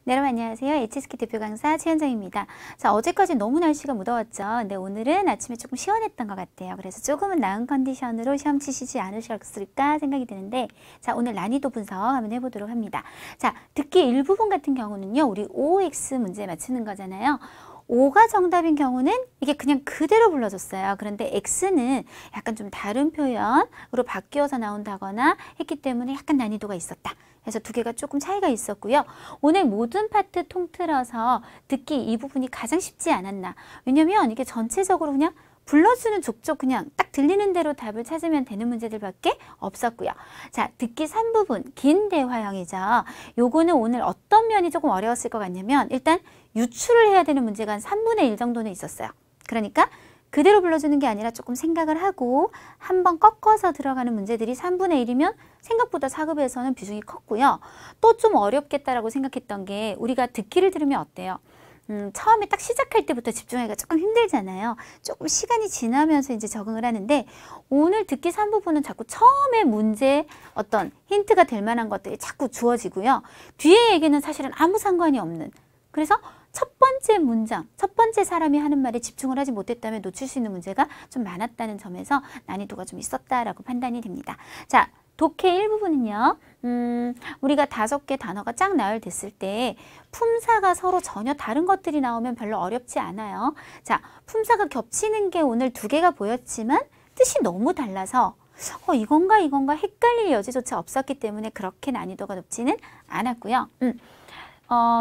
네, 여러분 안녕하세요. HSK 대표 강사 최현정입니다. 자, 어제까지 너무 날씨가 무더웠죠. 근데 오늘은 아침에 조금 시원했던 것 같아요. 그래서 조금은 나은 컨디션으로 시험 치시지 않으셨을까 생각이 드는데, 자, 오늘 난이도 분석 한번 해보도록 합니다. 자, 듣기 일부분 같은 경우는요, 우리 OX 문제 맞추는 거잖아요. 5가 정답인 경우는 이게 그냥 그대로 불러줬어요. 그런데 X는 약간 좀 다른 표현으로 바뀌어서 나온다거나 했기 때문에 약간 난이도가 있었다. 그래서 두 개가 조금 차이가 있었고요. 오늘 모든 파트 통틀어서 듣기 이 부분이 가장 쉽지 않았나. 왜냐면 이게 전체적으로 그냥 불러주는 족족 그냥 딱 들리는 대로 답을 찾으면 되는 문제들밖에 없었고요. 자, 듣기 3부분 긴 대화형이죠. 요거는 오늘 어떤 면이 조금 어려웠을 것 같냐면 일단 유추를 해야 되는 문제가 한 3분의 1 정도는 있었어요. 그러니까 그대로 불러주는 게 아니라 조금 생각을 하고 한번 꺾어서 들어가는 문제들이 3분의 1이면 생각보다 4급에서는 비중이 컸고요. 또 좀 어렵겠다라고 생각했던 게 우리가 듣기를 들으면 어때요? 처음에 딱 시작할 때부터 집중하기가 조금 힘들잖아요. 조금 시간이 지나면서 이제 적응을 하는데 오늘 듣기 3부분은 자꾸 처음에 문제 어떤 힌트가 될 만한 것들이 자꾸 주어지고요. 뒤에 얘기는 사실은 아무 상관이 없는. 그래서 첫 번째 문장, 첫 번째 사람이 하는 말에 집중을 하지 못했다면 놓칠 수 있는 문제가 좀 많았다는 점에서 난이도가 좀 있었다라고 판단이 됩니다. 자, 독해 일부분은요. 우리가 5개 단어가 쫙 나열됐을 때 품사가 서로 전혀 다른 것들이 나오면 별로 어렵지 않아요. 자, 품사가 겹치는 게 오늘 2개가 보였지만 뜻이 너무 달라서 이건가 헷갈릴 여지조차 없었기 때문에 그렇게 난이도가 높지는 않았고요.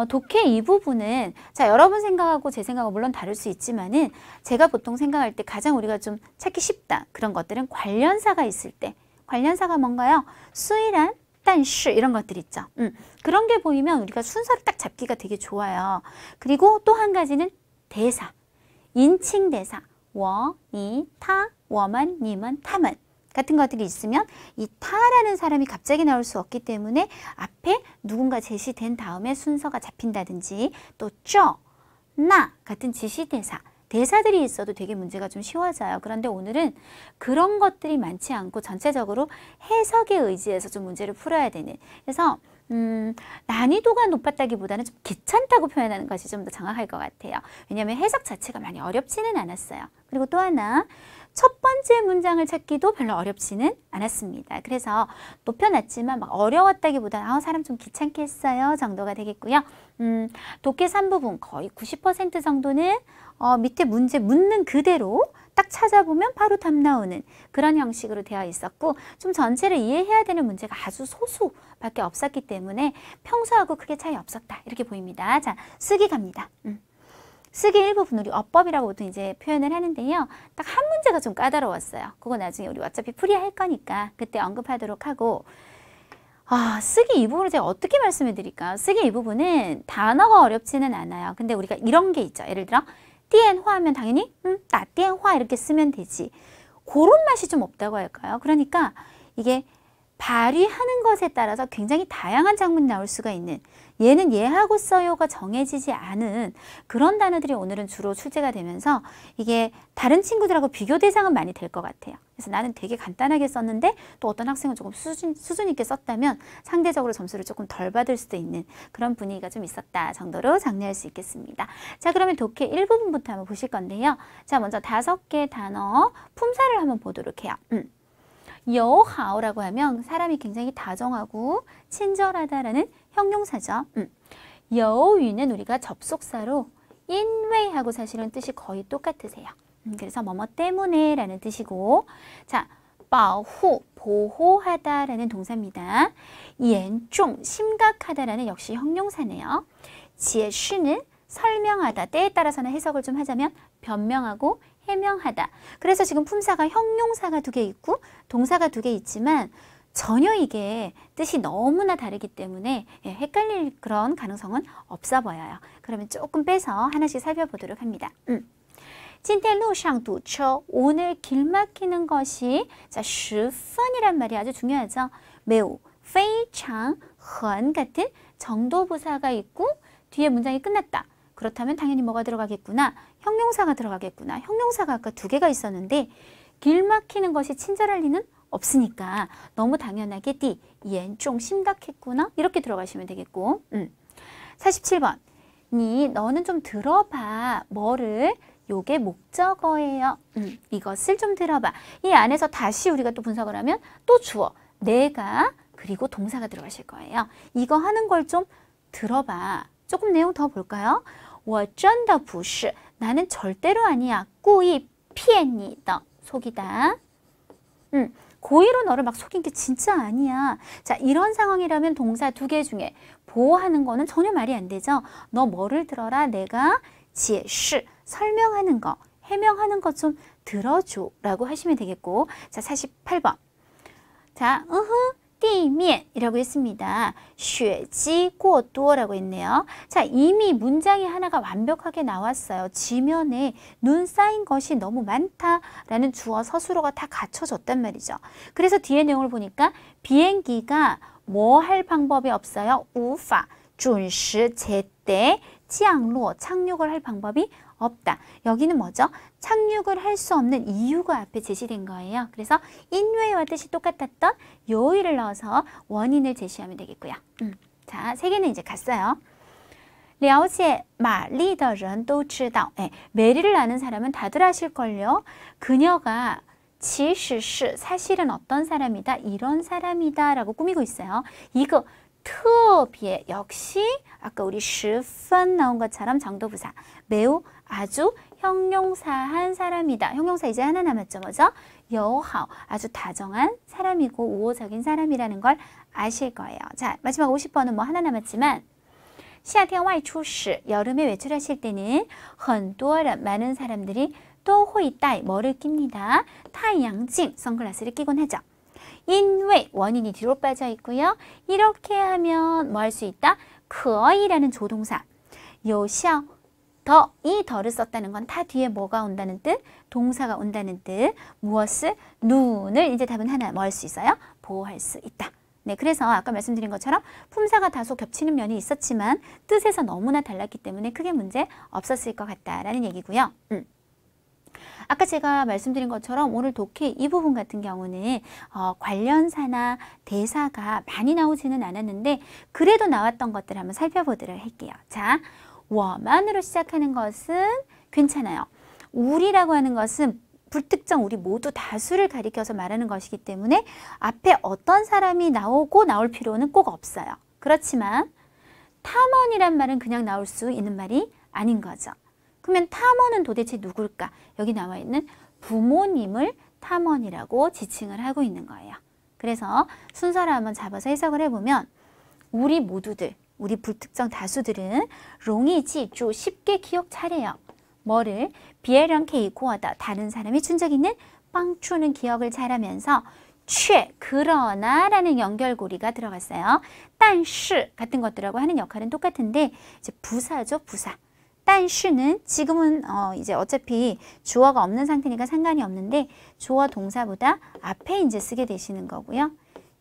독해 이 부분은 자, 여러분 생각하고 제 생각은 물론 다를 수 있지만은 제가 보통 생각할 때 가장 우리가 좀 찾기 쉽다. 그런 것들은 관련사가 있을 때. 관련사가 뭔가요? 수이란, 但是 이런 것들 있죠. 그런 게 보이면 우리가 순서를 딱 잡기가 되게 좋아요. 그리고 또 한 가지는 대사. 인칭 대사. 我, 你, 他, 我们, 你们, 他们 같은 것들이 있으면 이 타라는 사람이 갑자기 나올 수 없기 때문에 앞에 누군가 제시된 다음에 순서가 잡힌다든지 또 저, 나 같은 지시대사, 대사들이 있어도 되게 문제가 좀 쉬워져요. 그런데 오늘은 그런 것들이 많지 않고 전체적으로 해석에 의지해서 좀 문제를 풀어야 되는. 그래서 난이도가 높았다기보다는 좀 귀찮다고 표현하는 것이 좀 더 정확할 것 같아요. 왜냐하면 해석 자체가 많이 어렵지는 않았어요. 그리고 또 하나, 첫 번째 문장을 찾기도 별로 어렵지는 않았습니다. 그래서 높여놨지만 막 어려웠다기보다는 사람 좀 귀찮게 했어요 정도가 되겠고요. 독해 3부분 거의 90% 정도는 밑에 문제 묻는 그대로 딱 찾아보면 바로 답 나오는 그런 형식으로 되어 있었고 좀 전체를 이해해야 되는 문제가 아주 소수밖에 없었기 때문에 평소하고 크게 차이 없었다 이렇게 보입니다. 자, 쓰기 갑니다. 쓰기 일부분 우리 어법이라고 보통 이제 표현을 하는데요. 딱 한 문제가 좀 까다로웠어요. 그거 나중에 우리 어차피 풀이할 거니까 그때 언급하도록 하고 쓰기 이 부분을 제가 어떻게 말씀해 드릴까요? 쓰기 이 부분은 단어가 어렵지는 않아요. 근데 우리가 이런 게 있죠. 예를 들어 띠엔화 하면 당연히 나 띠엔화 이렇게 쓰면 되지. 그런 맛이 좀 없다고 할까요? 그러니까 이게 발휘하는 것에 따라서 굉장히 다양한 작문이 나올 수가 있는 얘는 얘하고 써요가 정해지지 않은 그런 단어들이 오늘은 주로 출제가 되면서 이게 다른 친구들하고 비교 대상은 많이 될 것 같아요. 그래서 나는 되게 간단하게 썼는데 또 어떤 학생은 조금 수준 있게 썼다면 상대적으로 점수를 조금 덜 받을 수도 있는 그런 분위기가 좀 있었다 정도로 정리할 수 있겠습니다. 자, 그러면 독해 1부분부터 한번 보실 건데요. 자, 먼저 5개 단어 품사를 한번 보도록 해요. 여하오라고 하면 사람이 굉장히 다정하고 친절하다라는 형용사죠. 여유는 우리가 접속사로 인웨이하고 사실은 뜻이 거의 똑같으세요. 그래서 뭐뭐 때문에 라는 뜻이고 자, 保护, 보호하다라는 동사입니다. 严重, 심각하다라는 역시 형용사네요. 解释는 설명하다, 때에 따라서는 해석을 좀 하자면 변명하고 해명하다. 그래서 지금 품사가 형용사가 2개 있고 동사가 2개 있지만 전혀 이게 뜻이 너무나 다르기 때문에 헷갈릴 그런 가능성은 없어 보여요. 그러면 조금 빼서 하나씩 살펴보도록 합니다. 今天路上堵车, 오늘 길 막히는 것이 자, 十分이란 말이 아주 중요하죠. 매우, 非常, 很 같은 정도부사가 있고 뒤에 문장이 끝났다. 그렇다면 당연히 뭐가 들어가겠구나? 형용사가 들어가겠구나. 형용사가 아까 2개가 있었는데 길 막히는 것이 친절할 리는 없으니까 너무 당연하게 띠, 严重, 심각했구나. 이렇게 들어가시면 되겠고 47번. 너는 좀 들어봐. 뭐를? 요게 목적어예요. 이것을 좀 들어봐. 이 안에서 다시 우리가 또 분석을 하면 또 주어, 내가, 그리고 동사가 들어가실 거예요. 이거 하는 걸 좀 들어봐. 조금 내용 더 볼까요? 我真的不是. 나는 절대로 아니야. 故意骗你的. 속이다. 고의로 너를 막 속인 게 진짜 아니야. 자, 이런 상황이라면 동사 두 개 중에 보호하는 거는 전혀 말이 안 되죠. 너 뭐를 들어라? 내가 解释, 설명하는 거, 해명하는 것 좀 들어줘 라고 하시면 되겠고. 자, 48번. 자, 地面이라고 했습니다. 雪积过多라고 했네요. 자, 이미 문장이 하나가 완벽하게 나왔어요. 지면에 눈 쌓인 것이 너무 많다라는 주어 서술어가 다 갖춰졌단 말이죠. 그래서 뒤에 내용을 보니까 비행기가 뭐 할 방법이 없어요? 无法准时 제때 降落 착륙을 할 방법이 없다. 여기는 뭐죠? 착륙을 할 수 없는 이유가 앞에 제시된 거예요. 그래서 인외와 뜻이 똑같았던 요일을 넣어서 원인을 제시하면 되겠고요. 자, 세 개는 이제 갔어요. 了解玛丽的人都知道. 네, 메리를 아는 사람은 다들 아실걸요. 그녀가 其实是 사실은 어떤 사람이다, 이런 사람이다 라고 꾸미고 있어요. 이거 特别 역시 아까 우리 十分 나온 것처럼 정도부사 매우 아주 형용사한 사람이다. 형용사 이제 하나 남았죠. 뭐죠? 友好 아주 다정한 사람이고 우호적인 사람이라는 걸 아실 거예요. 자, 마지막 50번은 뭐 하나 남았지만 夏天外出时 여름에 외출하실 때는 很多人 많은 사람들이 都会戴 뭐를 낍니다. 太阳镜 선글라스를 끼곤 하죠. 인외 원인이 뒤로 빠져 있고요. 이렇게 하면 뭐 할 수 있다? 可以라는 조동사 有效 더, 이 더를 썼다는 건 다 뒤에 뭐가 온다는 뜻? 동사가 온다는 뜻. 무엇을? 눈을 이제 답은 하나 뭐 할 수 있어요? 보호할 수 있다. 네, 그래서 아까 말씀드린 것처럼 품사가 다소 겹치는 면이 있었지만 뜻에서 너무나 달랐기 때문에 크게 문제 없었을 것 같다라는 얘기고요. 아까 제가 말씀드린 것처럼 오늘 독해 이 부분 같은 경우는 관련사나 대사가 많이 나오지는 않았는데 그래도 나왔던 것들 한번 살펴보도록 할게요. 자, 我만으로 시작하는 것은 괜찮아요. 우리라고 하는 것은 불특정 우리 모두 다수를 가리켜서 말하는 것이기 때문에 앞에 어떤 사람이 나오고 나올 필요는 꼭 없어요. 그렇지만 탐원이란 말은 그냥 나올 수 있는 말이 아닌 거죠. 그러면 탐원은 도대체 누굴까? 여기 나와 있는 부모님을 탐원이라고 지칭을 하고 있는 거예요. 그래서 순서를 한번 잡아서 해석을 해보면 우리 모두들, 우리 불특정 다수들은 容易记住 쉽게 기억 잘해요. 뭐를? 别人可以获得 다른 사람이 준 적 있는 帮助는 기억을 잘하면서 却 그러나 라는 연결고리가 들어갔어요. 但是 같은 것들하고 하는 역할은 똑같은데 이제 부사죠, 부사. 但是는 지금은 이제 어차피 주어가 없는 상태니까 상관이 없는데 주어 동사보다 앞에 이제 쓰게 되시는 거고요.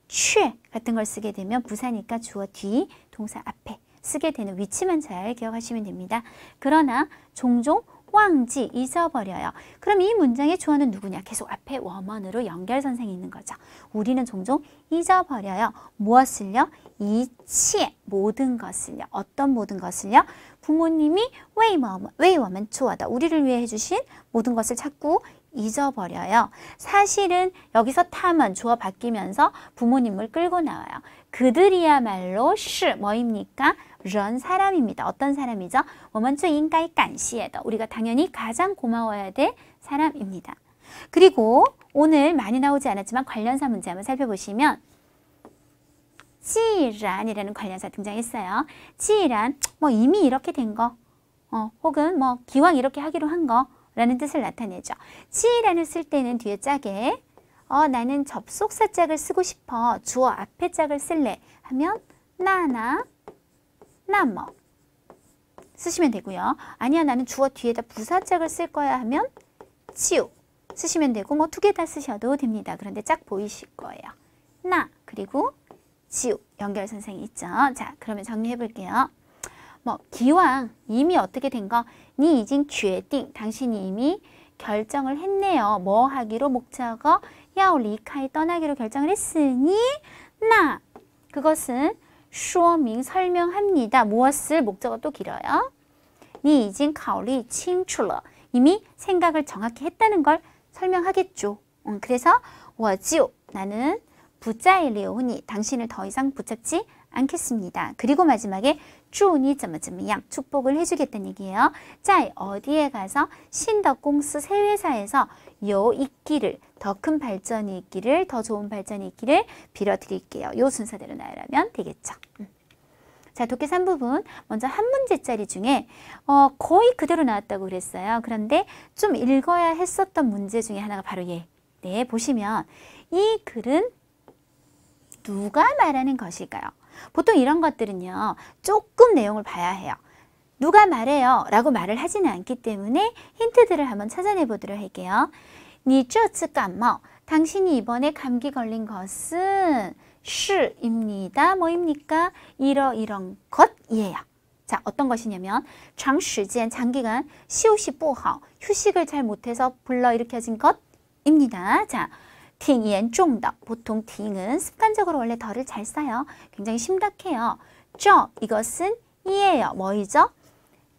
却 같은 걸 쓰게 되면 부사니까 주어 뒤 동사 앞에 쓰게 되는 위치만 잘 기억하시면 됩니다. 그러나 종종 忘记 잊어버려요. 그럼 이 문장의 주어는 누구냐? 계속 앞에 워먼으로 연결선상이 있는 거죠. 우리는 종종 잊어버려요. 무엇을요? 이치에 모든 것을요. 어떤 모든 것을요? 부모님이 为我们做的 우리를 위해 해주신 모든 것을 자꾸 잊어버려요. 사실은 여기서 탐은 주어 바뀌면서 부모님을 끌고 나와요. 그들이야말로 是 뭐입니까? 人 사람입니다. 어떤 사람이죠? 我们最应该感谢的 우리가 당연히 가장 고마워야 될 사람입니다. 그리고 오늘 많이 나오지 않았지만 관련사 문제 한번 살펴보시면 既然이라는 관련사 등장했어요. 既然뭐 이미 이렇게 된 거, 혹은 뭐 기왕 이렇게 하기로 한 거 라는 뜻을 나타내죠. 既然을 쓸 때는 뒤에 짝에 나는 접속사 짝을 쓰고 싶어. 주어 앞에 짝을 쓸래 하면 나나 나뭐 쓰시면 되고요. 아니야 나는 주어 뒤에다 부사 짝을 쓸 거야 하면 지우 쓰시면 되고 뭐 두 개 다 쓰셔도 됩니다. 그런데 짝 보이실 거예요. 나 그리고 지우 연결선상이 있죠. 자, 그러면 정리해 볼게요. 뭐 기왕 이미 어떻게 된 거? 니 이징 决定 당신이 이미 결정을 했네요. 뭐 하기로 목적어 要离开 떠나기로 결정을 했으니 나 그것은 说明 설명합니다. 무엇을 목적어 또 길어요. 你已经考虑清楚了. 이미 생각을 정확히 했다는 걸 설명하겠죠. 그래서 我就 나는 不再留你 당신을 더 이상 붙잡지 않겠습니다. 그리고 마지막에 祝你怎么怎么样 축복을 해주겠다는 얘기예요. 자, 어디에 가서 신더 공스 새 회사에서 요 있기를 더 큰 발전이 있기를 더 좋은 발전이 있기를 빌어드릴게요. 요 순서대로 나열하면 되겠죠. 자, 독해 3부분 먼저 한 문제짜리 중에 거의 그대로 나왔다고 그랬어요. 그런데 좀 읽어야 했었던 문제 중에 하나가 바로 얘. 네, 보시면 이 글은 누가 말하는 것일까요? 보통 이런 것들은요. 조금 내용을 봐야 해요. 누가 말해요 라고 말을 하지는 않기 때문에 힌트들을 한번 찾아내 보도록 할게요. 你这次感冒 당신이 이번에 감기 걸린 것은 是입니다. 뭐입니까? 이런 것이에요. 자, 어떤 것이냐면 长时间 장기간 休息不好 휴식을 잘 못해서 불러일으켜진 것입니다. 자, 挺严重的 보통 挺은 습관적으로 원래 덜을 잘 써요. 굉장히 심각해요. 这 이것은 이에요. 뭐이죠?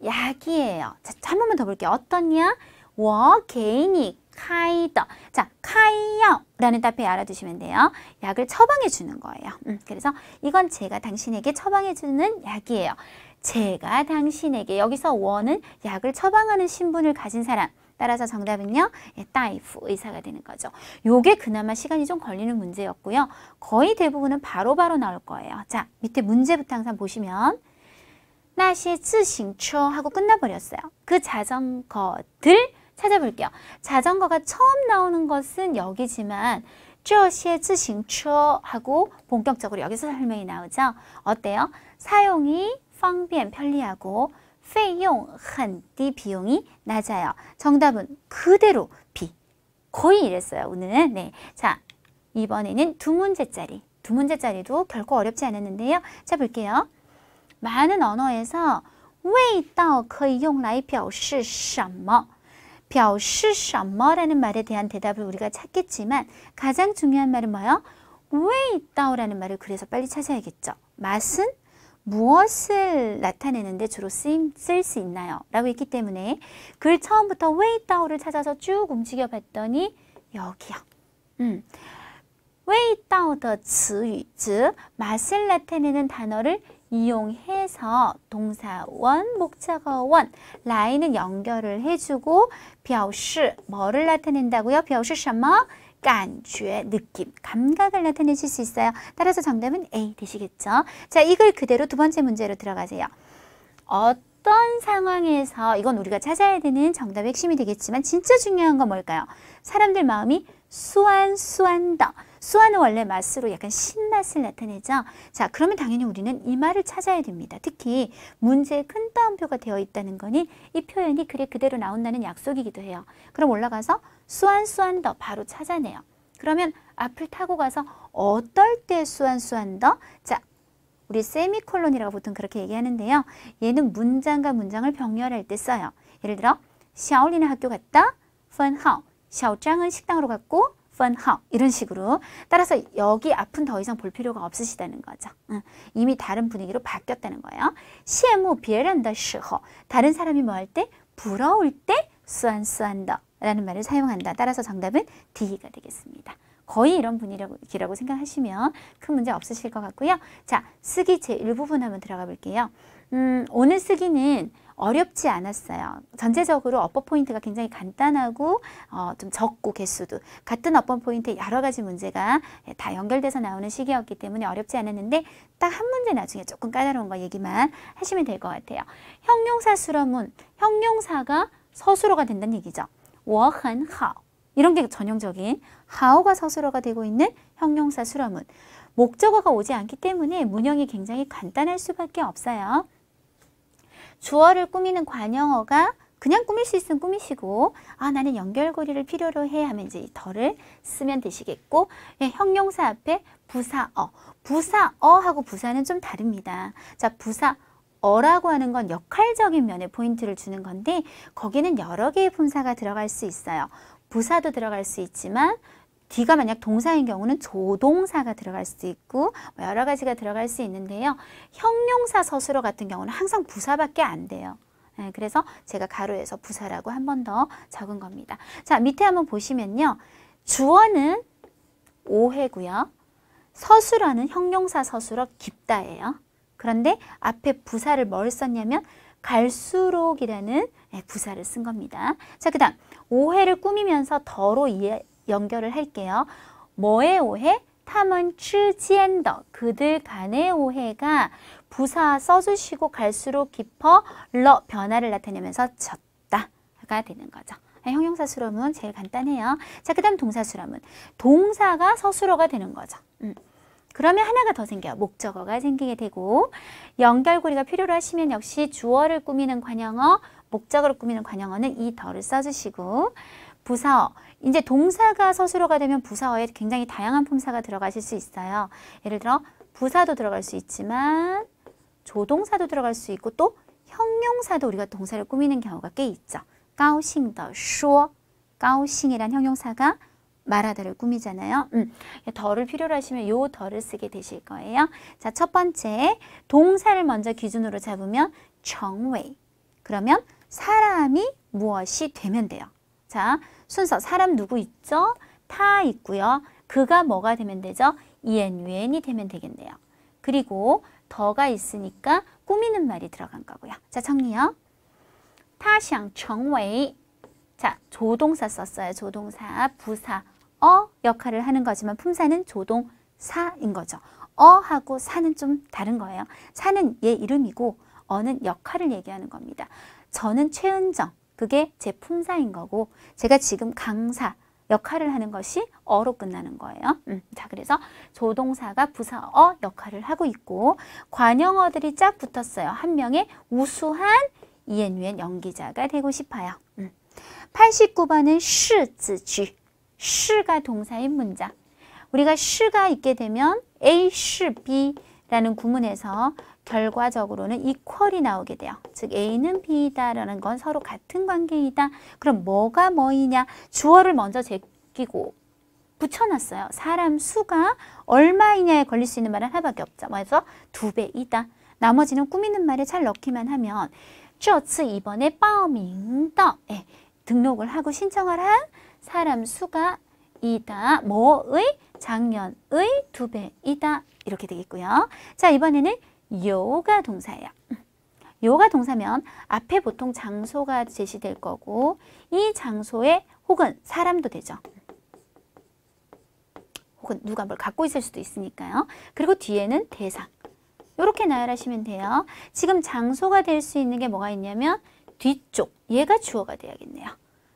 약이에요. 자, 한 번만 더 볼게요. 어떠냐? 我给你开的 자, 开药 라는 답에 알아두시면 돼요. 약을 처방해 주는 거예요. 그래서 이건 제가 당신에게 처방해 주는 약이에요. 제가 당신에게 여기서 我는 약을 처방하는 신분을 가진 사람. 따라서 정답은요. 따이프 의사가 되는 거죠. 요게 그나마 시간이 좀 걸리는 문제였고요. 거의 대부분은 바로바로 나올 거예요. 자, 밑에 문제부터 항상 보시면 那些自行车 하고 끝나버렸어요. 그 자전거들 찾아볼게요. 자전거가 처음 나오는 것은 여기지만 这些自行车 하고 본격적으로 여기서 설명이 나오죠. 어때요? 사용이 方便 편리하고 费用很低 비용이 낮아요. 정답은 그대로 B. 거의 이랬어요. 오늘은. 네. 자, 이번에는 두 문제짜리. 두 문제짜리도 결코 어렵지 않았는데요. 자, 볼게요. 많은 언어에서 味道可以用来表示什么? 表示什么라는 말에 대한 대답을 우리가 찾겠지만 가장 중요한 말은 뭐예요? 味道라는 말을 그래서 빨리 찾아야겠죠. 맛은 무엇을 나타내는데 주로 쓸 수 있나요? 라고 했기 때문에 글 처음부터 味道를 찾아서 쭉 움직여 봤더니 여기요. 味道的词语, 즉 맛을 나타내는 단어를 이용해서 동사원, 목적어원, 라인은 연결을 해주고 表示 뭐를 나타낸다고요? 表示什么? 感觉, 느낌, 감각을 나타내 줄 수 있어요. 따라서 정답은 A 되시겠죠? 자, 이 글 그대로 두 번째 문제로 들어가세요. 어떤 상황에서, 이건 우리가 찾아야 되는 정답의 핵심이 되겠지만 진짜 중요한 건 뭘까요? 사람들 마음이 수완수완다. 수완은 원래 맛으로 약간 신맛을 나타내죠. 자, 그러면 당연히 우리는 이 말을 찾아야 됩니다. 특히 문제에 큰 따옴표가 되어 있다는 거는 이 표현이 글에 그대로 나온다는 약속이기도 해요. 그럼 올라가서 수완수완더 바로 찾아내요. 그러면 앞을 타고 가서 어떨 때 수완수완더? 자, 우리 세미콜론이라고 보통 그렇게 얘기하는데요. 얘는 문장과 문장을 병렬할 때 써요. 예를 들어 샤올리는 학교 갔다. 分号. 샤오짱은 식당으로 갔고 分号. 이런 식으로. 따라서 여기 앞은 더 이상 볼 필요가 없으시다는 거죠. 이미 다른 분위기로 바뀌었다는 거예요. 羡慕别人的时候. 다른 사람이 뭐 할 때? 부러울 때 酸酸的 라는 말을 사용한다. 따라서 정답은 D가 되겠습니다. 거의 이런 분위기라고 생각하시면 큰 문제 없으실 것 같고요. 자, 쓰기 제1부분 한번 들어가 볼게요. 오늘 쓰기는 어렵지 않았어요. 전체적으로 어법 포인트가 굉장히 간단하고 좀 적고 개수도 같은 어법 포인트에 여러 가지 문제가 다 연결돼서 나오는 시기였기 때문에 어렵지 않았는데 딱 한 문제 나중에 조금 까다로운 거 얘기만 하시면 될 것 같아요. 형용사 수러문, 형용사가 서술어가 된다는 얘기죠. 我很好 이런 게 전형적인 하오가 서술어가 되고 있는 형용사 수러문. 목적어가 오지 않기 때문에 문형이 굉장히 간단할 수밖에 없어요. 주어를 꾸미는 관형어가 그냥 꾸밀 수 있으면 꾸미시고 나는 연결고리를 필요로 해 하면 이제 덜을 쓰면 되시겠고 형용사 앞에 부사어. 부사어하고 부사는 좀 다릅니다. 자, 부사어라고 하는 건 역할적인 면에 포인트를 주는 건데 거기는 여러 개의 분사가 들어갈 수 있어요. 부사도 들어갈 수 있지만 뒤가 만약 동사인 경우는 조동사가 들어갈 수도 있고 뭐 여러 가지가 들어갈 수 있는데요. 형용사 서술어 같은 경우는 항상 부사밖에 안 돼요. 네, 그래서 제가 가로에서 부사라고 한 번 더 적은 겁니다. 자, 밑에 한번 보시면요. 주어는 오해고요. 서술어는 형용사 서술어 깊다예요. 그런데 앞에 부사를 뭘 썼냐면 갈수록이라는 부사를 쓴 겁니다. 자, 그 다음 오해를 꾸미면서 더로 연결을 할게요. 뭐의 오해? 他们之间的 그들 간의 오해가 부사 써주시고 갈수록 깊어 러 변화를 나타내면서 졌다가 되는 거죠. 형용사 수렴은 제일 간단해요. 자, 그 다음 동사 수렴은 동사가 서술어가 되는 거죠. 그러면 하나가 더 생겨요. 목적어가 생기게 되고 연결고리가 필요로 하시면 역시 주어를 꾸미는 관형어, 목적어를 꾸미는 관형어는 이 더를 써주시고 부사어, 이제 동사가 서술어가 되면 부사어에 굉장히 다양한 품사가 들어가실 수 있어요. 예를 들어 부사도 들어갈 수 있지만 조동사도 들어갈 수 있고 또 형용사도 우리가 동사를 꾸미는 경우가 꽤 있죠. 高兴地说 高兴이란 형용사가 말하다를 꾸미잖아요. 더를 필요로 하시면 요 더를 쓰게 되실 거예요. 자, 첫 번째 동사를 먼저 기준으로 잡으면 成为 그러면 사람이 무엇이 되면 돼요. 자, 순서 사람 누구 있죠? 타 있고요. 그가 뭐가 되면 되죠? 이엔유엔이 되면 되겠네요. 그리고 더가 있으니까 꾸미는 말이 들어간 거고요. 자, 정리요. 他想成为 자, 조동사 썼어요. 조동사, 부사, 역할을 하는 거지만 품사는 조동사인 거죠. 하고 사는 좀 다른 거예요. 사는 얘 이름이고 어는 역할을 얘기하는 겁니다. 저는 최은정, 그게 제 품사인 거고 제가 지금 강사 역할을 하는 것이 어로 끝나는 거예요. 자, 그래서 조동사가 부사 역할을 하고 있고 관형어들이 쫙 붙었어요. 한 명의 우수한 이엔유엔 연기자가 되고 싶어요. 89번은 是字句 시가 동사인 문장. 우리가 시가 있게 되면 A, 시, B라는 구문에서 결과적으로는 이퀄이 나오게 돼요. 즉 A는 B다라는 건 서로 같은 관계이다. 그럼 뭐가 뭐이냐? 주어를 먼저 제끼고 붙여놨어요. 사람 수가 얼마이냐에 걸릴 수 있는 말은 하나밖에 없죠. 그래서 2배이다. 나머지는 꾸미는 말에 잘 넣기만 하면 这次 이번에 报名的 등록을 하고 신청을 한 사람 수가 이다. 뭐의? 작년의 2배이다. 이렇게 되겠고요. 자, 이번에는 요가 동사예요. 요가 동사면 앞에 보통 장소가 제시될 거고 이 장소에 혹은 사람도 되죠. 혹은 누가 뭘 갖고 있을 수도 있으니까요. 그리고 뒤에는 대상. 이렇게 나열하시면 돼요. 지금 장소가 될 수 있는 게 뭐가 있냐면 뒤쪽. 얘가 주어가 돼야겠네요.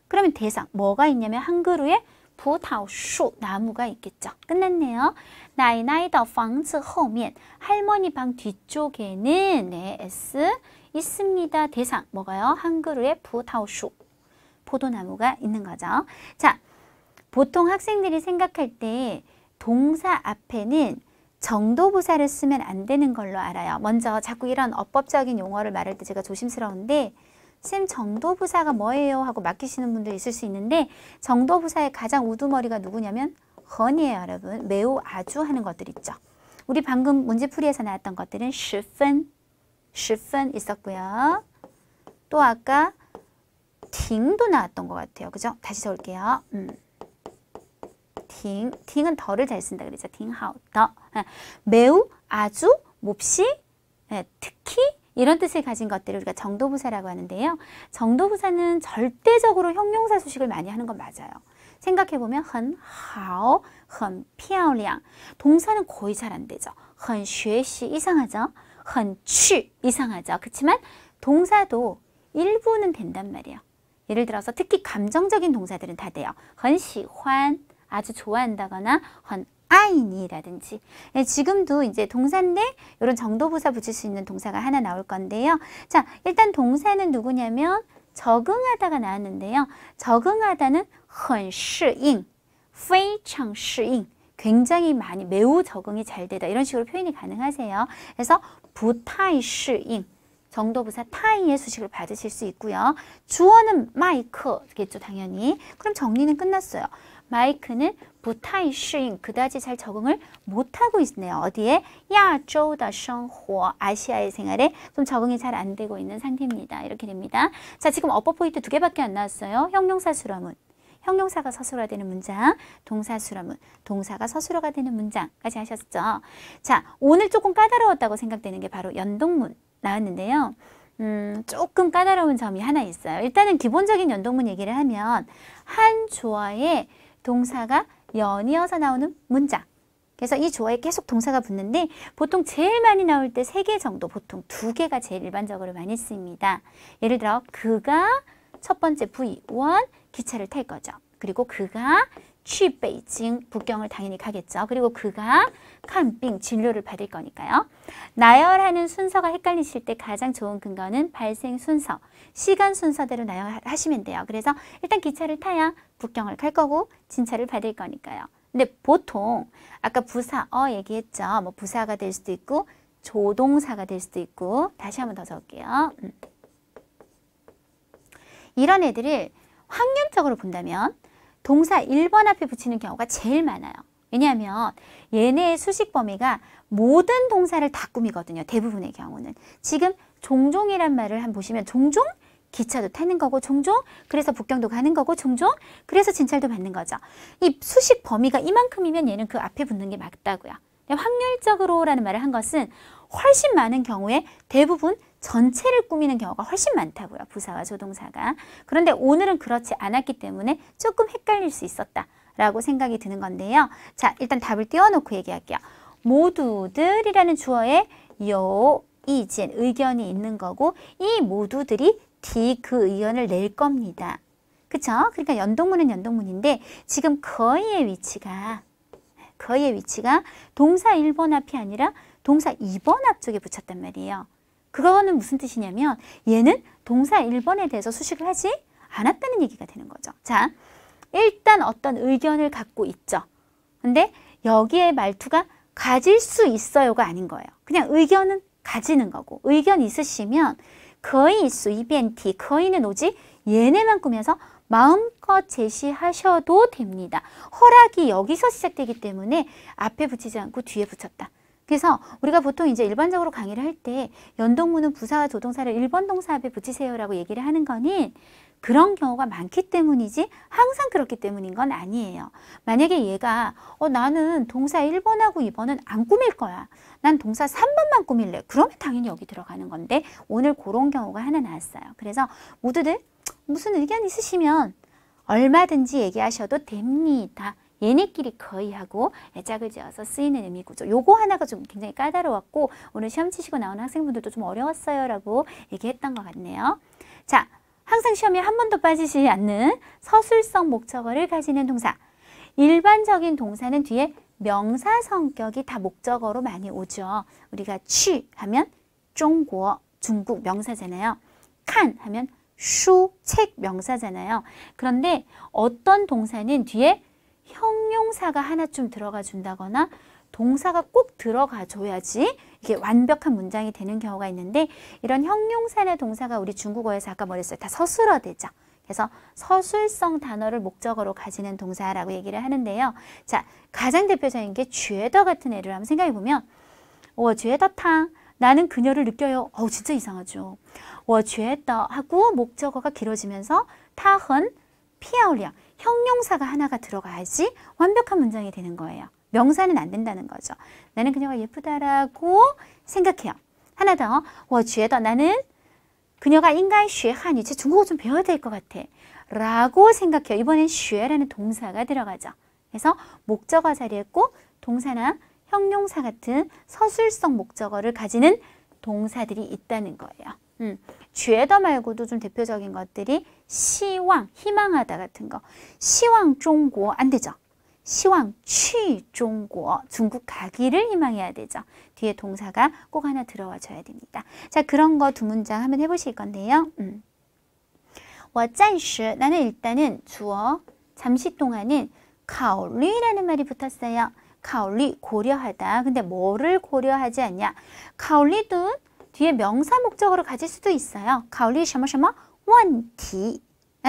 그러면 대상. 뭐가 있냐면 한그루에 葡萄树 나무가 있겠죠. 끝났네요. 奶奶的房子后面 할머니 방 뒤쪽에는 S 있습니다. 대상 뭐가요? 한그루에 葡萄树 포도나무가 있는 거죠. 자, 보통 학생들이 생각할 때 동사 앞에는 정도부사를 쓰면 안 되는 걸로 알아요. 먼저 자꾸 이런 어법적인 용어를 말할 때 제가 조심스러운데 쌤 정도부사가 뭐예요? 하고 맡기시는 분들 있을 수 있는데 정도부사의 가장 우두머리가 누구냐면 헌이에요, 여러분. 매우 아주 하는 것들 있죠. 우리 방금 문제풀이에서 나왔던 것들은 十分 있었고요. 또 아까 팅도 나왔던 것 같아요. 그죠? 다시 적을게요. 팅은 더를 잘 쓴다 그러죠. 팅하오 더. 매우, 아주, 몹시, 특히 이런 뜻을 가진 것들을 우리가 정도부사라고 하는데요. 정도부사는 절대적으로 형용사 수식을 많이 하는 건 맞아요. 생각해보면 很好, 很漂亮. 동사는 거의 잘 안 되죠. 很学习 이상하죠. 很去 이상하죠. 그렇지만 동사도 일부는 된단 말이에요. 예를 들어서 특히 감정적인 동사들은 다 돼요. 很喜欢 아주 좋아한다거나 很爱你라든지. 지금도 이제 동사인데 이런 정도부사 붙일 수 있는 동사가 하나 나올 건데요. 자, 일단 동사는 누구냐면 적응하다가 나왔는데요. 적응하다는 很适应, 非常适应, 굉장히 많이, 매우 적응이 잘 되다. 이런 식으로 표현이 가능하세요. 그래서 不太适应 정도부사 타이의 수식을 받으실 수 있고요. 주어는 마이크겠죠, 당연히. 그럼 정리는 끝났어요. 마이크는 不太适应 그다지 잘 적응을 못하고 있네요. 어디에? 亚洲的生活 아시아의 생활에 좀 적응이 잘 안 되고 있는 상태입니다. 이렇게 됩니다. 자, 지금 어법 포인트 2개밖에 안 나왔어요. 형용사 수러문. 형용사가 서술화 되는 문장, 동사 수러문, 동사가 서술화가 되는 문장까지 하셨죠. 자, 오늘 조금 까다로웠다고 생각되는 게 바로 연동문 나왔는데요. 조금 까다로운 점이 하나 있어요. 일단은 기본적인 연동문 얘기를 하면 한 조어에 동사가 연이어서 나오는 문장. 그래서 이 조어에 계속 동사가 붙는데 보통 제일 많이 나올 때 3개 정도, 보통 2개가 제일 일반적으로 많이 쓰입니다. 예를 들어 그가 첫 번째 V1 기차를 탈 거죠. 그리고 그가 去北京 북경을 당연히 가겠죠. 그리고 그가 看病 진료를 받을 거니까요. 나열하는 순서가 헷갈리실 때 가장 좋은 근거는 발생 순서, 시간 순서대로 나열하시면 돼요. 그래서 일단 기차를 타야 북경을 갈 거고 진찰을 받을 거니까요. 근데 보통 아까 부사 얘기했죠. 뭐 부사가 될 수도 있고 조동사가 될 수도 있고 다시 한번 더 적을게요. 이런 애들을 확률적으로 본다면 동사 1번 앞에 붙이는 경우가 제일 많아요. 왜냐하면 얘네의 수식 범위가 모든 동사를 다 꾸미거든요. 대부분의 경우는. 지금 종종이란 말을 한번 보시면 종종 기차도 타는 거고 종종 그래서 북경도 가는 거고 종종 그래서 진찰도 받는 거죠. 이 수식 범위가 이만큼이면 얘는 그 앞에 붙는 게 맞다고요. 확률적으로라는 말을 한 것은 훨씬 많은 경우에 대부분 전체를 꾸미는 경우가 훨씬 많다고요. 부사와 조동사가. 그런데 오늘은 그렇지 않았기 때문에 조금 헷갈릴 수 있었다라고 생각이 드는 건데요. 자, 일단 답을 띄워놓고 얘기할게요. 모두들이라는 주어에 요, 이젠 의견이 있는 거고 이 모두들이 그 의견을 낼 겁니다. 그쵸? 그러니까 연동문은 연동문인데 지금 거의의 위치가 동사 1번 앞이 아니라 동사 2번 앞쪽에 붙였단 말이에요. 그거는 무슨 뜻이냐면 얘는 동사 1번에 대해서 수식을 하지 않았다는 얘기가 되는 거죠. 자, 일단 어떤 의견을 갖고 있죠. 근데 여기에 말투가 가질 수 있어요가 아닌 거예요. 그냥 의견은 가지는 거고 의견 있으시면 거의 수이변티 거의는 오직 얘네만 꾸며서 마음껏 제시하셔도 됩니다. 허락이 여기서 시작되기 때문에 앞에 붙이지 않고 뒤에 붙였다. 그래서 우리가 보통 이제 일반적으로 강의를 할 때 연동문은 부사와 조동사를 1번 동사 앞에 붙이세요라고 얘기를 하는 거는 그런 경우가 많기 때문이지 항상 그렇기 때문인 건 아니에요. 만약에 얘가 나는 동사 1번하고 2번은 안 꾸밀 거야. 난 동사 3번만 꾸밀래. 그러면 당연히 여기 들어가는 건데 오늘 그런 경우가 하나 나왔어요. 그래서 모두들 무슨 의견 있으시면 얼마든지 얘기하셔도 됩니다. 얘네끼리 거의 하고 애짝을 지어서 쓰이는 의미 구조. 요거 하나가 좀 굉장히 까다로웠고 오늘 시험 치시고 나오는 학생분들도 좀 어려웠어요 라고 얘기했던 것 같네요. 자, 항상 시험에 한 번도 빠지지 않는 서술성 목적어를 가지는 동사. 일반적인 동사는 뒤에 명사 성격이 다 목적어로 많이 오죠. 우리가 취 하면 중국, 중국 명사잖아요. 칸 하면 수, 책 명사잖아요. 그런데 어떤 동사는 뒤에 형용사가 하나쯤 들어가 준다거나 동사가 꼭 들어가 줘야지 이게 완벽한 문장이 되는 경우가 있는데 이런 형용사나 동사가 우리 중국어에서 아까 뭐랬어요? 다 서술어되죠. 그래서 서술성 단어를 목적어로 가지는 동사라고 얘기를 하는데요. 자, 가장 대표적인 게 죄더 같은 애를 한번 생각해 보면 我觉得他 나는 그녀를 느껴요. 진짜 이상하죠. 我觉得 하고 목적어가 길어지면서 他很漂亮 형용사가 하나가 들어가야지 완벽한 문장이 되는 거예요. 명사는 안 된다는 거죠. 나는 그녀가 예쁘다라고 생각해요. 하나 더, 我觉得 나는 그녀가 应该学汉语 제 중국어 좀 배워야 될 것 같아 라고 생각해요. 이번엔 学라는 동사가 들어가죠. 그래서 목적어 자리에 꼭 동사나 형용사 같은 서술성 목적어를 가지는 동사들이 있다는 거예요. 觉得 말고도 좀 대표적인 것들이 希望, 희망하다 같은 거. 希望中国 안 되죠. 希望去中国 중국 가기를 희망해야 되죠. 뒤에 동사가 꼭 하나 들어와 줘야 됩니다. 자, 그런 거 두 문장 한번 해보실 건데요. 我暂时 나는 일단은 주어 잠시 동안은 考虑라는 말이 붙었어요. 考虑 고려하다. 근데 뭐를 고려하지 않냐? 考虑도 뒤에 명사 목적어로 가질 수도 있어요. 考虑什么什么问题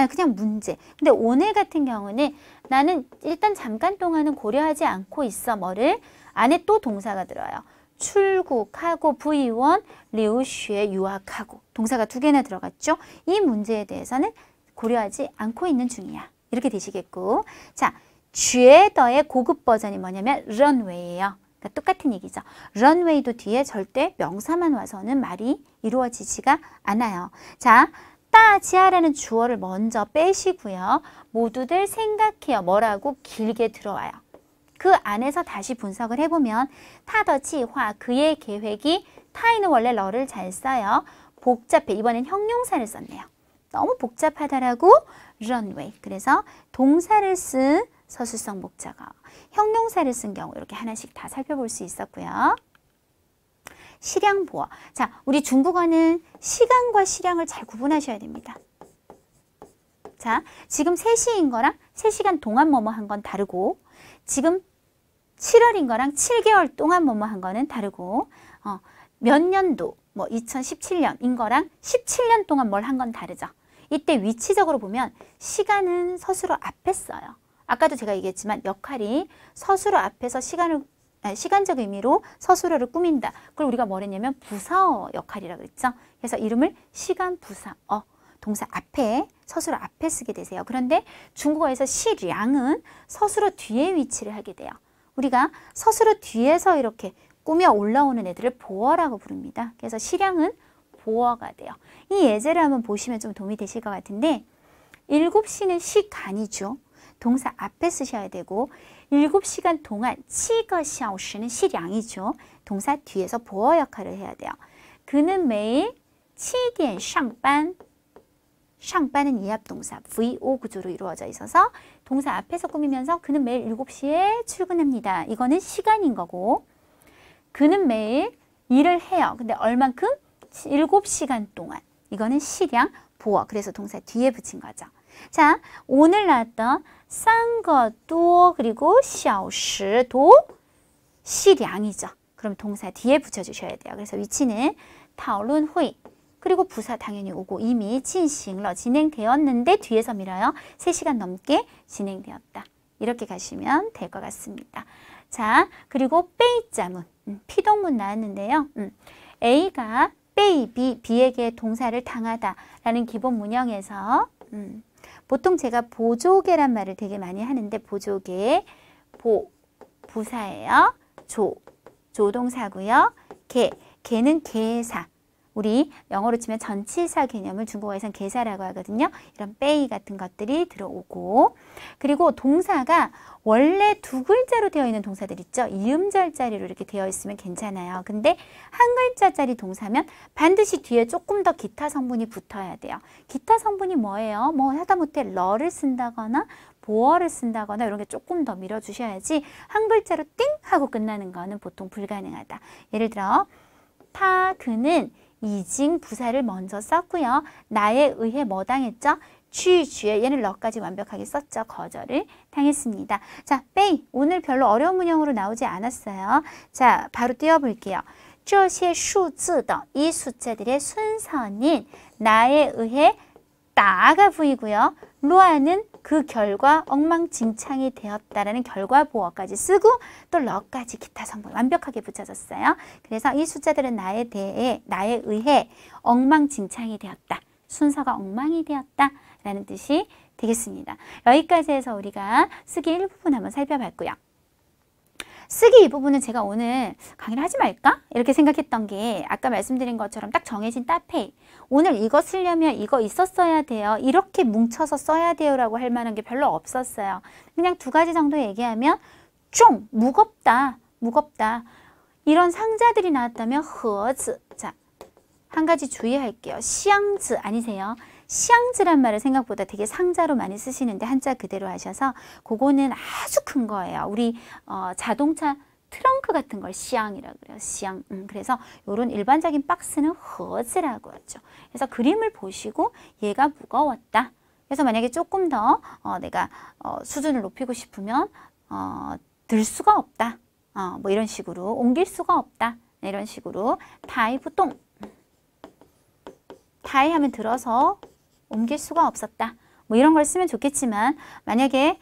그냥 문제. 근데 오늘 같은 경우는 나는 일단 잠깐 동안은 고려하지 않고 있어. 뭐를? 안에 또 동사가 들어요. 출국하고 V1,留学 유학하고 동사가 2개나 들어갔죠. 이 문제에 대해서는 고려하지 않고 있는 중이야. 이렇게 되시겠고. 자, 쥐에더의 고급 버전이 뭐냐면 런웨이예요. 그러니까 똑같은 얘기죠. 런웨이도 뒤에 절대 명사만 와서는 말이 이루어지지가 않아요. 자, 따지하라는 주어를 먼저 빼시고요. 모두들 생각해요. 뭐라고? 길게 들어와요. 그 안에서 다시 분석을 해보면 타더지화 그의 계획이 타이는 원래 러를 잘 써요. 복잡해. 이번엔 형용사를 썼네요. 너무 복잡하다라고 runway. 그래서 동사를 쓴 서술성 목적어, 형용사를 쓴 경우 이렇게 하나씩 다 살펴볼 수 있었고요. 시량보어. 자, 우리 중국어는 시간과 시량을 잘 구분하셔야 됩니다. 자, 지금 3시인 거랑 3시간 동안 뭐뭐 한 건 다르고 지금 7월인 거랑 7개월 동안 뭐뭐 한 거는 다르고 몇 년도, 뭐 2017년인 거랑 17년 동안 뭘 한 건 다르죠. 이때 위치적으로 보면 시간은 서술어 앞에 써요. 아까도 제가 얘기했지만 역할이 서술어 앞에서 시간적 의미로 서술어를 꾸민다. 그걸 우리가 뭐랬냐면 부사어 역할이라고 그랬죠. 그래서 이름을 시간 부사어, 동사 앞에, 서술어 앞에 쓰게 되세요. 그런데 중국어에서 시량은 서술어 뒤에 위치를 하게 돼요. 우리가 서술어 뒤에서 이렇게 꾸며 올라오는 애들을 보어라고 부릅니다. 그래서 시량은 보어가 돼요. 이 예제를 한번 보시면 좀 도움이 되실 것 같은데 7시는 시간이죠. 동사 앞에 쓰셔야 되고 7시간 동안 7个小时는 시량이죠. 동사 뒤에서 보어 역할을 해야 돼요. 그는 매일 7点上班 상반은 이합동사 VO 구조로 이루어져 있어서 동사 앞에서 꾸미면서 그는 매일 7시에 출근합니다. 이거는 시간인 거고 그는 매일 일을 해요. 근데 얼만큼? 7시간 동안. 이거는 시량, 보어. 그래서 동사 뒤에 붙인 거죠. 자, 오늘 나왔던 쌍거도 그리고 小时도 시량이죠. 그럼 동사 뒤에 붙여주셔야 돼요. 그래서 위치는 讨论会 그리고 부사 당연히 오고 이미 进行了 진행되었는데 뒤에서 밀어요. 3시간 넘게 진행되었다. 이렇게 가시면 될 것 같습니다. 자, 그리고 빼이자문, 피동문 나왔는데요. A가 베이비, B에게 동사를 당하다 라는 기본 문형에서 보통 제가 보조개란 말을 되게 많이 하는데 보조개, 부사예요. 조동사고요. 개는 개사. 우리 영어로 치면 전치사 개념을 중국어에선 개사라고 하거든요. 이런 빼이 같은 것들이 들어오고 그리고 동사가 원래 2글자로 되어 있는 동사들 있죠. 이음절자리로 이렇게 되어 있으면 괜찮아요. 근데 한 글자짜리 동사면 반드시 뒤에 조금 더 기타 성분이 붙어야 돼요. 기타 성분이 뭐예요? 뭐 하다못해 러를 쓴다거나 보어를 쓴다거나 이런 게 조금 더 밀어주셔야지 한 글자로 띵 하고 끝나는 거는 보통 불가능하다. 예를 들어 그는 이징 부사를 먼저 썼고요. 나에 의해 뭐 당했죠? 취주에 얘는 러까지 완벽하게 썼죠. 거절을 당했습니다. 자, 빼이 오늘 별로 어려운 문형으로 나오지 않았어요. 자, 바로 띄워볼게요. 这些数字的 이 숫자들의 순서는 나에 의해 따가 V고요. 루아는 그 결과 엉망진창이 되었다라는 결과 보어까지 쓰고 또 러까지 기타 성분 완벽하게 붙여졌어요. 그래서 이 숫자들은 나에 의해 엉망진창이 되었다. 순서가 엉망이 되었다 라는 뜻이 되겠습니다. 여기까지 해서 우리가 쓰기 일부분 한번 살펴봤고요. 쓰기 이 부분은 제가 오늘 강의를 하지 말까? 이렇게 생각했던 게 아까 말씀드린 것처럼 딱 정해진 따페이 오늘 이거 쓰려면 이거 있었어야 돼요. 이렇게 뭉쳐서 써야 돼요 라고 할 만한 게 별로 없었어요. 그냥 2가지 정도 얘기하면 좀 무겁다. 이런 상자들이 나왔다면 盒子 자, 한 가지 주의할게요. 시앙즈 아니세요. 시앙즈란 말을 생각보다 되게 상자로 많이 쓰시는데 한자 그대로 하셔서 그거는 아주 큰 거예요. 우리 자동차 트렁크 같은 걸 시앙이라고 그래요. 시앙. 그래서 이런 일반적인 박스는 허즈라고 하죠. 그래서 그림을 보시고 얘가 무거웠다. 그래서 만약에 조금 더 내가 수준을 높이고 싶으면 들 수가 없다. 뭐 이런 식으로 옮길 수가 없다. 이런 식으로 타이 보통 타이 하면 들어서 옮길 수가 없었다. 뭐 이런 걸 쓰면 좋겠지만 만약에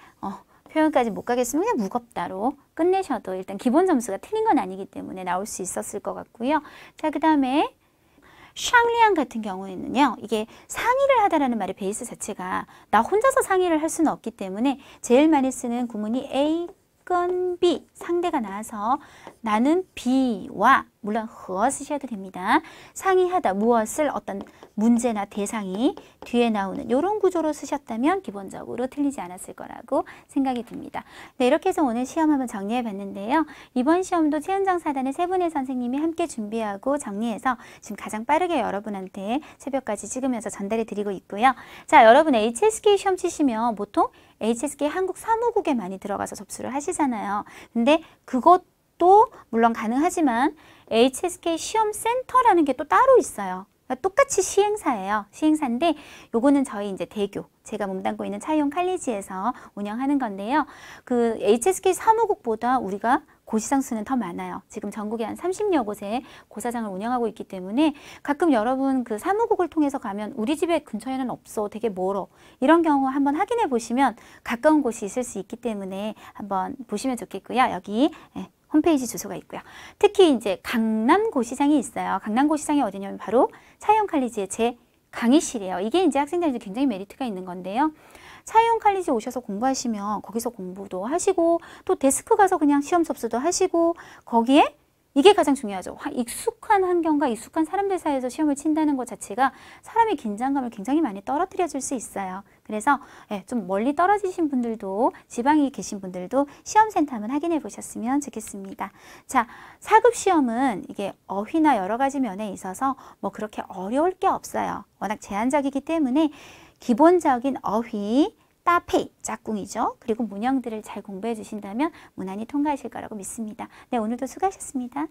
표현까지 못 가겠으면 그냥 무겁다로 끝내셔도 일단 기본 점수가 틀린 건 아니기 때문에 나올 수 있었을 것 같고요. 자, 그 다음에 샹리안 같은 경우에는요. 이게 상의를 하다라는 말의 베이스 자체가 나 혼자서 상의를 할 수는 없기 때문에 제일 많이 쓰는 구문이 A 건 B, 상대가 나와서 나는 B와 물론 허 쓰셔도 됩니다. 상의하다, 무엇을 어떤 문제나 대상이 뒤에 나오는 이런 구조로 쓰셨다면 기본적으로 틀리지 않았을 거라고 생각이 듭니다. 네, 이렇게 해서 오늘 시험 한번 정리해 봤는데요. 이번 시험도 최은정 사단의 세 분의 선생님이 함께 준비하고 정리해서 지금 가장 빠르게 여러분한테 새벽까지 찍으면서 전달해 드리고 있고요. 자, 여러분 HSK 시험 치시면 보통 HSK 한국 사무국에 많이 들어가서 접수를 하시잖아요. 근데 그것도 물론 가능하지만 HSK 시험센터라는 게 또 따로 있어요. 그러니까 똑같이 시행사예요. 시행사인데 요거는 저희 이제 대교, 제가 몸담고 있는 차이용 칼리지에서 운영하는 건데요. 그 HSK 사무국보다 우리가 고시장 수는 더 많아요. 지금 전국에 한 30여 곳에 고사장을 운영하고 있기 때문에 가끔 여러분 그 사무국을 통해서 가면 우리 집에 근처에는 없어, 되게 멀어, 이런 경우 한번 확인해 보시면 가까운 곳이 있을 수 있기 때문에 한번 보시면 좋겠고요. 여기 홈페이지 주소가 있고요. 특히 이제 강남 고시장이 있어요. 강남 고시장이 어디냐면 바로 차이용 칼리지의 제 강의실이에요. 이게 이제 학생들한테 굉장히 메리트가 있는 건데요. 차이용 칼리지 오셔서 공부하시면 거기서 공부도 하시고 또 데스크 가서 그냥 시험 접수도 하시고 거기에 이게 가장 중요하죠. 익숙한 환경과 익숙한 사람들 사이에서 시험을 친다는 것 자체가 사람의 긴장감을 굉장히 많이 떨어뜨려 줄 수 있어요. 그래서 좀 멀리 떨어지신 분들도 지방에 계신 분들도 시험센터 한번 확인해 보셨으면 좋겠습니다. 자, 4급 시험은 이게 어휘나 여러 가지 면에 있어서 뭐 그렇게 어려울 게 없어요. 워낙 제한적이기 때문에 기본적인 어휘, 따페이, 짝꿍이죠. 그리고 문형들을 잘 공부해 주신다면 무난히 통과하실 거라고 믿습니다. 네, 오늘도 수고하셨습니다.